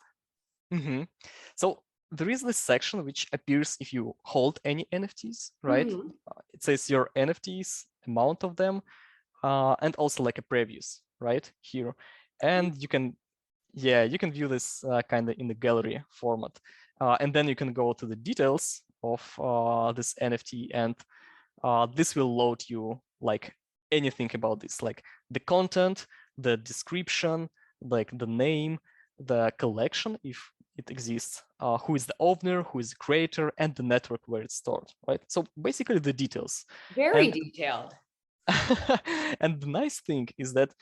Speaker 2: So there is this section which appears if you hold any NFTs, right? It says your NFTs, amount of them, and also like a previews, right here. And you can view this kind of in the gallery format. And then you can go to the details of this NFT, and this will load you like anything about this, like the content, the description, like the name, the collection, if it exists, who is the owner, who is the creator, and the network where it's stored, right? So basically the details.
Speaker 1: Very detailed.
Speaker 2: And the nice thing is that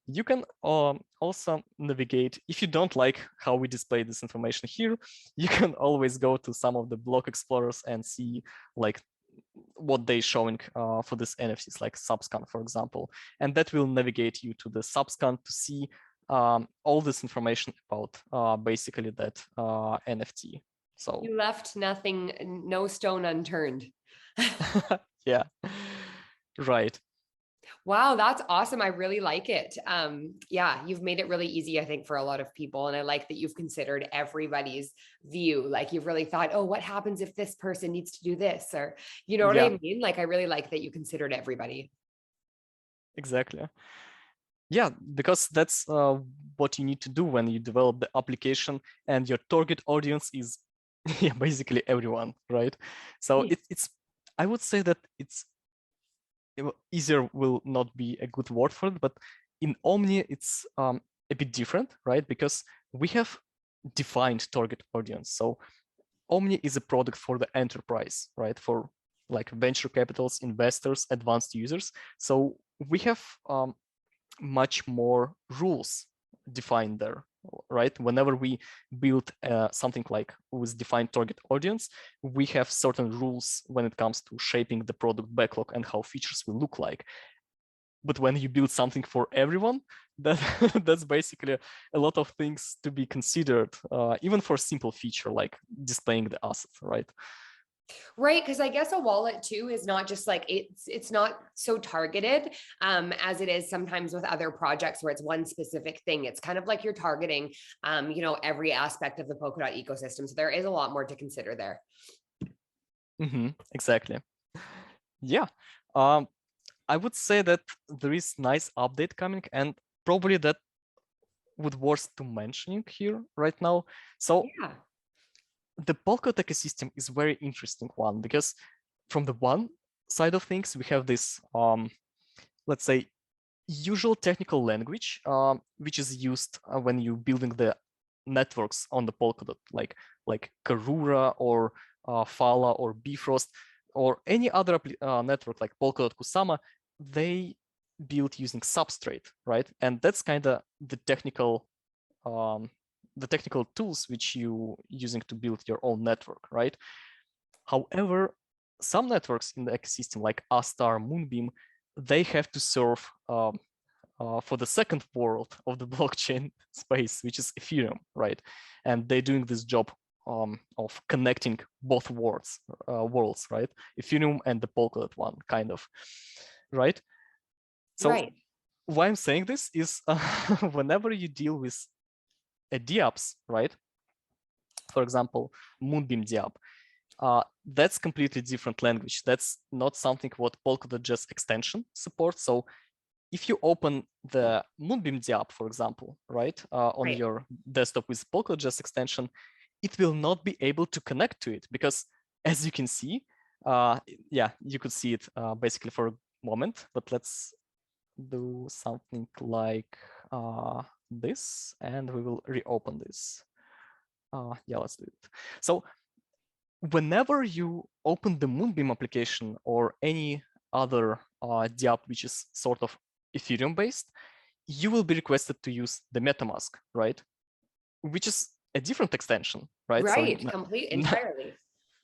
Speaker 2: you can also navigate. If you don't like how we display this information here, you can always go to some of the block explorers and see like what they're showing for this NFTs, like Subscan, for example. And that will navigate you to the Subscan to see all this information about basically that NFT. So
Speaker 1: you left nothing, no stone unturned.
Speaker 2: yeah, right.
Speaker 1: Wow, that's awesome. I really like it. Yeah, you've made it really easy, I think, for a lot of people. And I like that you've considered everybody's view. Like you've really thought, oh, what happens if this person needs to do this? Or, you know what I mean? Like, I really like that you considered everybody.
Speaker 2: Exactly. Yeah, because that's what you need to do when you develop the application, and your target audience is basically everyone, right? So it's, I would say that it's, easier will not be a good word for it, but in Omni, it's a bit different, right? Because we have defined target audience. So Omni is a product for the enterprise, right? For like venture capitals, investors, advanced users. So we have much more rules defined there, right? Whenever we build something like with defined target audience, we have certain rules when it comes to shaping the product backlog and how features will look like. But when you build something for everyone, that's basically a lot of things to be considered, even for a simple feature like displaying the asset, right?
Speaker 1: Right, because I guess a wallet too is not just like it's not so targeted as it is sometimes with other projects where it's one specific thing. It's kind of like you're targeting every aspect of the Polkadot ecosystem. So there is a lot more to consider there.
Speaker 2: Exactly. Yeah. I would say that there is nice update coming, and probably that would worth to mentioning here right now. So
Speaker 1: Yeah.
Speaker 2: the Polkadot ecosystem is very interesting one, because from the one side of things, we have this, let's say, usual technical language, which is used when you're building the networks on the Polkadot, like Karura or Fala or Bifrost or any other network like Polkadot KUSAMA. They build using Substrate, right? And that's kind of the technical tools which you using to build your own network, right? However, some networks in the ecosystem like Astar, Moonbeam, they have to serve for the second world of the blockchain space, which is Ethereum, right? And they're doing this job of connecting both worlds, right? Ethereum and the Polkadot one, kind of, right? So
Speaker 1: Right.
Speaker 2: why I'm saying this is whenever you deal with a DApps, right? For example, Moonbeam DApp, that's completely different language. That's not something what Polkadot JS extension supports. So if you open the Moonbeam DApp, for example, right, on
Speaker 1: Right.
Speaker 2: your desktop with Polkadot JS extension, it will not be able to connect to it because, as you can see, yeah, you could see it basically for a moment, but let's do something like this, and we will reopen this. Yeah, let's do it. So whenever you open the Moonbeam application or any other DApp which is sort of Ethereum based, you will be requested to use the MetaMask, right? Which is a different extension, right? So
Speaker 1: Right. Complete entirely.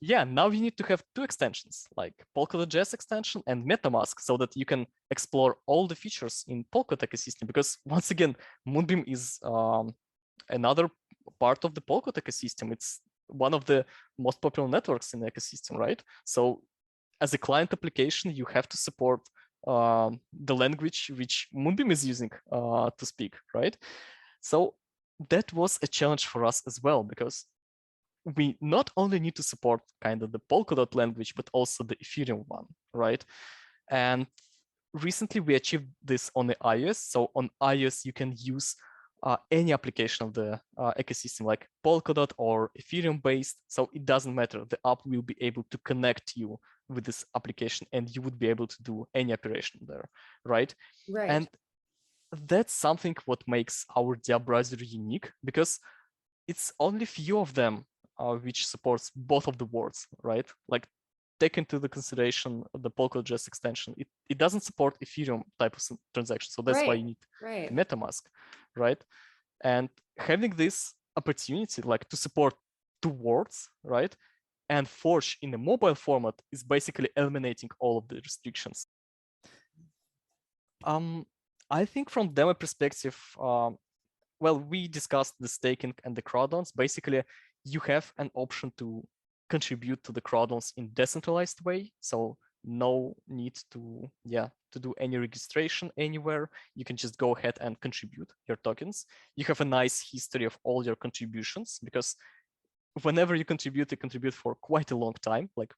Speaker 2: yeah, now you need to have two extensions, like Polkadot JS extension and MetaMask, so that you can explore all the features in Polkadot ecosystem. Because once again, Moonbeam is another part of the Polkadot ecosystem. It's one of the most popular networks in the ecosystem, right? So as a client application, you have to support the language which Moonbeam is using to speak, right? So that was a challenge for us as well, because we not only need to support kind of the Polkadot language, but also the Ethereum one, right? And recently we achieved this on the iOS. So on iOS, you can use any application of the ecosystem like Polkadot or Ethereum based. So it doesn't matter. The app will be able to connect you with this application and you would be able to do any operation there, right?
Speaker 1: Right.
Speaker 2: And that's something what makes our DApp browser unique, because it's only few of them which supports both of the worlds, right? Like take into the consideration the Polkadot JS extension. It doesn't support Ethereum type of transaction. So that's why you need
Speaker 1: Right.
Speaker 2: the MetaMask, right? And having this opportunity like to support two worlds, right? And Forge in a mobile format is basically eliminating all of the restrictions. I think from demo perspective, well, we discussed the staking and the crowdloans. Basically, you have an option to contribute to the crowdloans in decentralized way. So no need to do any registration anywhere. You can just go ahead and contribute your tokens. You have a nice history of all your contributions, because whenever you contribute for quite a long time, like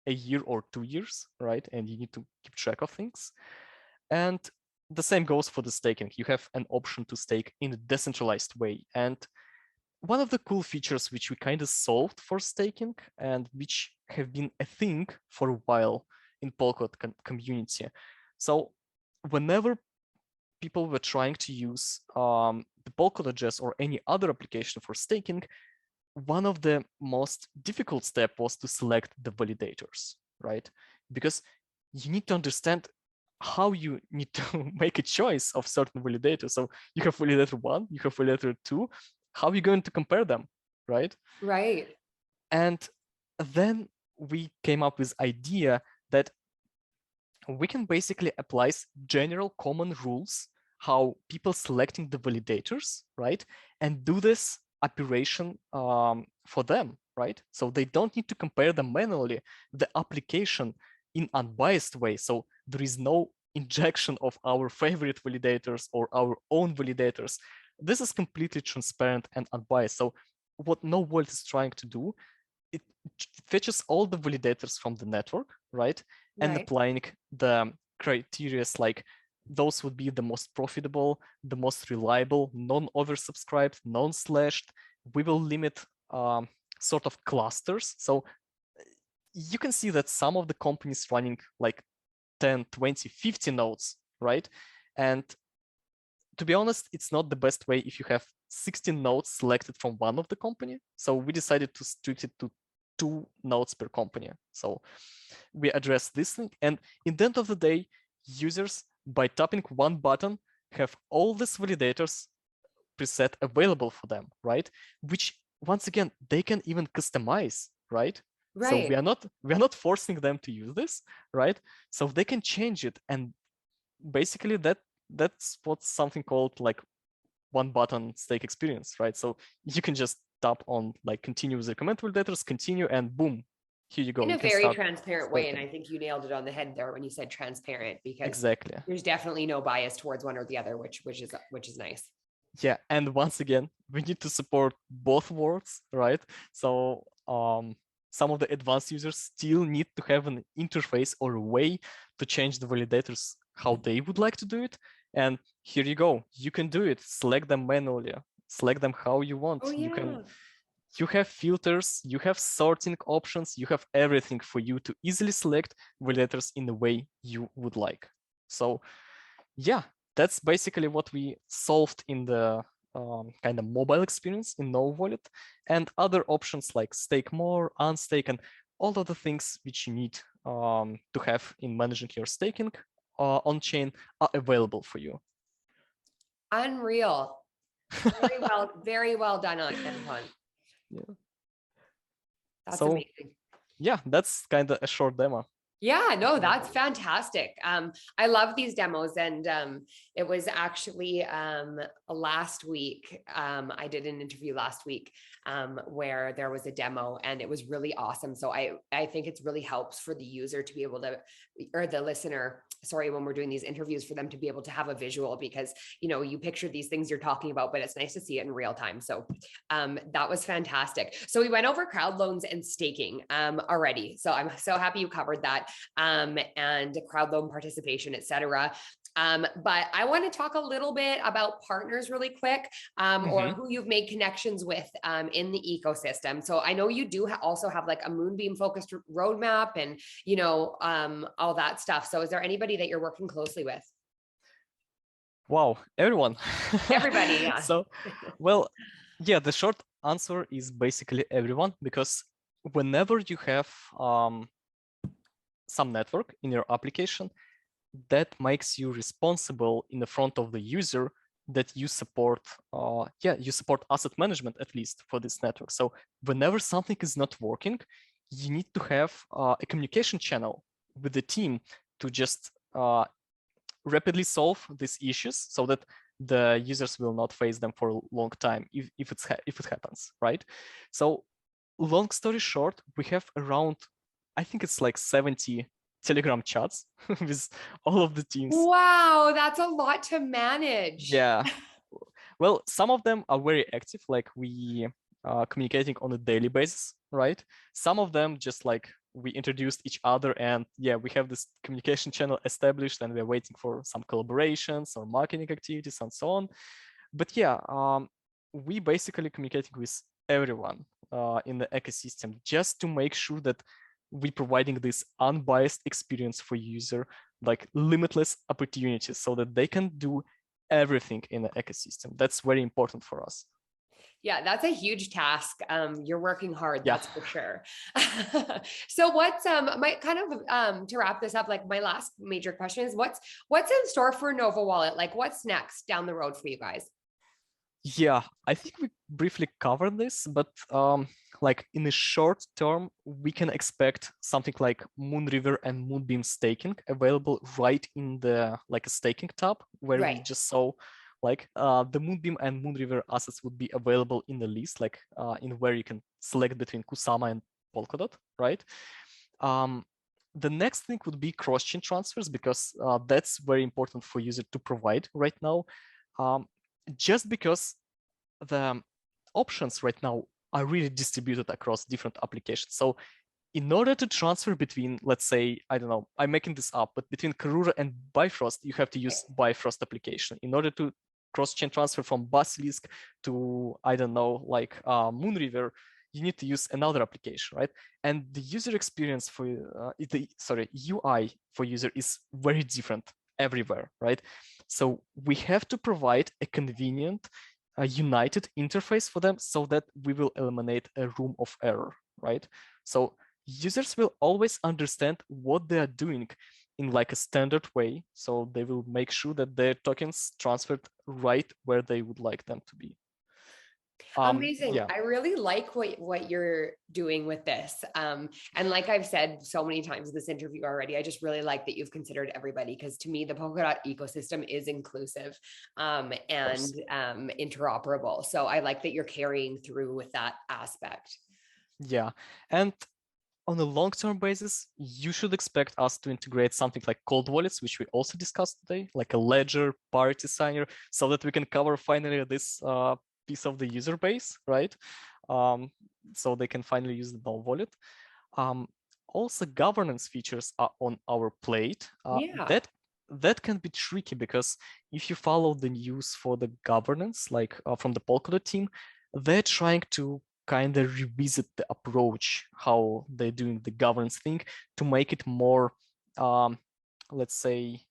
Speaker 2: a year or 2 years, right? And you need to keep track of things. And the same goes for the staking. You have an option to stake in a decentralized way. And one of the cool features which we kind of solved for staking and which have been a thing for a while in Polkadot community. So whenever people were trying to use the Polkadot JS or any other application for staking, one of the most difficult steps was to select the validators, right? because you need to understand how you need to make a choice of certain validators. So you have validator 1, you have validator 2. How are you going to compare them, right?
Speaker 1: Right.
Speaker 2: And then we came up with idea that we can basically apply general common rules how people selecting the validators, right? And do this operation for them, right? So they don't need to compare them manually. The application in unbiased way. So there is no injection of our favorite validators or our own validators. This is completely transparent and unbiased. So what No Wallet is trying to do, it fetches all the validators from the network, right? And
Speaker 1: Right.
Speaker 2: applying the criteria like those would be the most profitable, the most reliable, non-oversubscribed, non-slashed. We will limit sort of clusters. So you can see that some of the companies running like 10, 20, 50 nodes, right? And to be honest, it's not the best way if you have 16 nodes selected from one of the company. So we decided to strict it to 2 nodes per company. So we address this thing. And in the end of the day, users, by tapping one button, have all these validators preset available for them, right? Which once again, they can even customize, right? So we
Speaker 1: Right.
Speaker 2: are not forcing them to use this, right? So they can change it. And basically that's what's something called like one button stake experience, right? So you can just tap on like continue with recommend validators, continue, and boom, here you go.
Speaker 1: In
Speaker 2: You
Speaker 1: a
Speaker 2: can
Speaker 1: very
Speaker 2: start
Speaker 1: transparent way. And
Speaker 2: staking.
Speaker 1: I think you nailed it on the head there when you said transparent, because
Speaker 2: Exactly.
Speaker 1: there's definitely no bias towards one or the other, which is nice.
Speaker 2: Yeah, and once again, we need to support both worlds, right? So some of the advanced users still need to have an interface or a way to change the validators how they would like to do it. And here you go, you can do it. Select them manually, select them how you want.
Speaker 1: Oh yeah.
Speaker 2: You have filters, you have sorting options, you have everything for you to easily select validators in the way you would like. So yeah, that's basically what we solved in the kind of mobile experience in Nova Wallet, and other options like stake more, unstake, and all of the things which you need to have in managing your staking on chain are available for you.
Speaker 1: Unreal. Very well done, Anton.
Speaker 2: Yeah.
Speaker 1: That's
Speaker 2: So
Speaker 1: amazing.
Speaker 2: yeah, that's kind of a short demo.
Speaker 1: Yeah, no, that's fantastic. I love these demos, and it was actually last week. I did an interview last week where there was a demo, and it was really awesome. So I think it's really helps for the user to be able to, or the listener, sorry, when we're doing these interviews, for them to be able to have a visual, because you picture these things you're talking about, but it's nice to see it in real time. So that was fantastic. So we went over crowd loans and staking already. So I'm so happy you covered that. And crowd loan participation, et cetera. But I want to talk a little bit about partners really quick, or who you've made connections with in the ecosystem. So I know you do also have like a Moonbeam focused roadmap and, all that stuff. So is there anybody that you're working closely with?
Speaker 2: Wow, everyone.
Speaker 1: Everybody, yeah.
Speaker 2: So, well, yeah, the short answer is basically everyone, because whenever you have some network in your application, that makes you responsible in the front of the user that you support, you support asset management, at least for this network. So whenever something is not working, you need to have a communication channel with the team to just rapidly solve these issues so that the users will not face them for a long time if it happens, right? So long story short, we have around, I think it's like 70 Telegram chats with all of the teams.
Speaker 1: Wow, that's a lot to manage.
Speaker 2: Yeah. Well, some of them are very active, like we are communicating on a daily basis, right? Some of them just like we introduced each other, and yeah, we have this communication channel established, and we're waiting for some collaborations or marketing activities and so on. But yeah, we basically communicating with everyone in the ecosystem just to make sure that we providing this unbiased experience for user, like limitless opportunities so that they can do everything in the ecosystem. That's very important for us.
Speaker 1: Yeah, that's a huge task. You're working hard,
Speaker 2: Yeah.
Speaker 1: that's for sure. So what's my kind of to wrap this up, like my last major question is what's in store for Nova Wallet? Like what's next down the road for you guys?
Speaker 2: Yeah, I think we briefly covered this, but like in the short term, we can expect something like Moonriver and Moonbeam staking available right in the like a staking tab where we
Speaker 1: Right.
Speaker 2: just saw like the Moonbeam and Moonriver assets would be available in the list, like in where you can select between Kusama and Polkadot, right? Um, the next thing would be cross-chain transfers because that's very important for user to provide right now. Just because the options right now are really distributed across different applications. So in order to transfer between, let's say, I don't know, I'm making this up, but between Karura and Bifrost, you have to use Bifrost application. In order to cross-chain transfer from Basilisk to, I don't know, like Moonriver, you need to use another application, right? And the user experience for, UI for user is very different everywhere, right? So we have to provide a convenient, united interface for them so that we will eliminate a room of error, right? So users will always understand what they are doing in like a standard way. So they will make sure that their tokens transferred right where they would like them to be.
Speaker 1: Amazing.
Speaker 2: Yeah.
Speaker 1: I really like what you're doing with this. And like I've said so many times in this interview already, I just really like that you've considered everybody because to me, the Polkadot ecosystem is inclusive and interoperable. So I like that you're carrying through with that aspect.
Speaker 2: Yeah. And on a long-term basis, you should expect us to integrate something like cold wallets, which we also discussed today, like a ledger, parity signer, so that we can cover finally this piece of the user base, right? So they can finally use the Nova wallet. Also, governance features are on our plate.
Speaker 1: Yeah.
Speaker 2: That can be tricky because if you follow the news for the governance, like from the Polkadot team, they're trying to kind of revisit the approach, how they're doing the governance thing to make it more, let's say,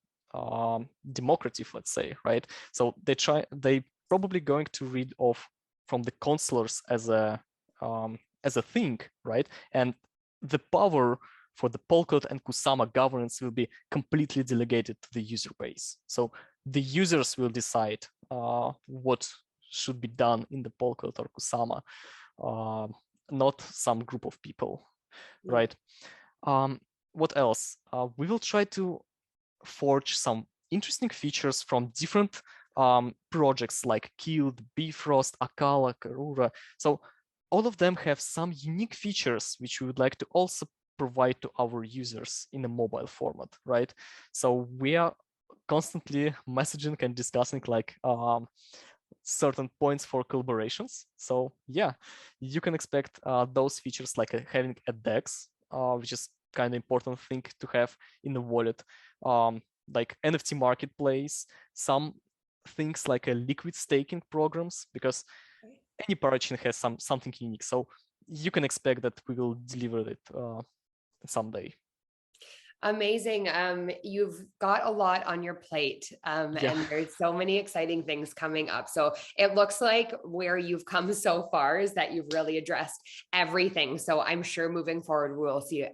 Speaker 2: democratic, let's say, right? So they probably going to read off from the counselors as a thing, right? And the power for the Polkadot and Kusama governance will be completely delegated to the user base. So the users will decide what should be done in the Polkadot or Kusama, not some group of people, right? What else? We will try to forge some interesting features from different projects like Killed, Bifrost, Akala, Karura. So all of them have some unique features which we would like to also provide to our users in a mobile format, right? So we are constantly messaging and discussing like certain points for collaborations. So yeah, you can expect those features like having a DEX, which is kind of important thing to have in the wallet, like NFT marketplace, some things like a liquid staking programs, because any parachain has something unique. So you can expect that we will deliver it someday.
Speaker 1: Amazing. You've got a lot on your plate,
Speaker 2: Yeah.
Speaker 1: and there's so many exciting things coming up. So it looks like where you've come so far is that you've really addressed everything. So I'm sure moving forward, we'll see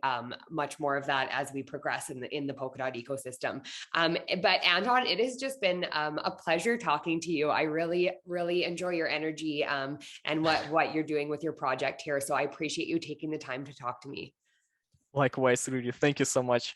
Speaker 1: much more of that as we progress in the Polkadot ecosystem. But Anton, it has just been a pleasure talking to you. I really, really enjoy your energy and what you're doing with your project here. So I appreciate you taking the time to talk to me.
Speaker 2: Likewise, really. Thank you so much.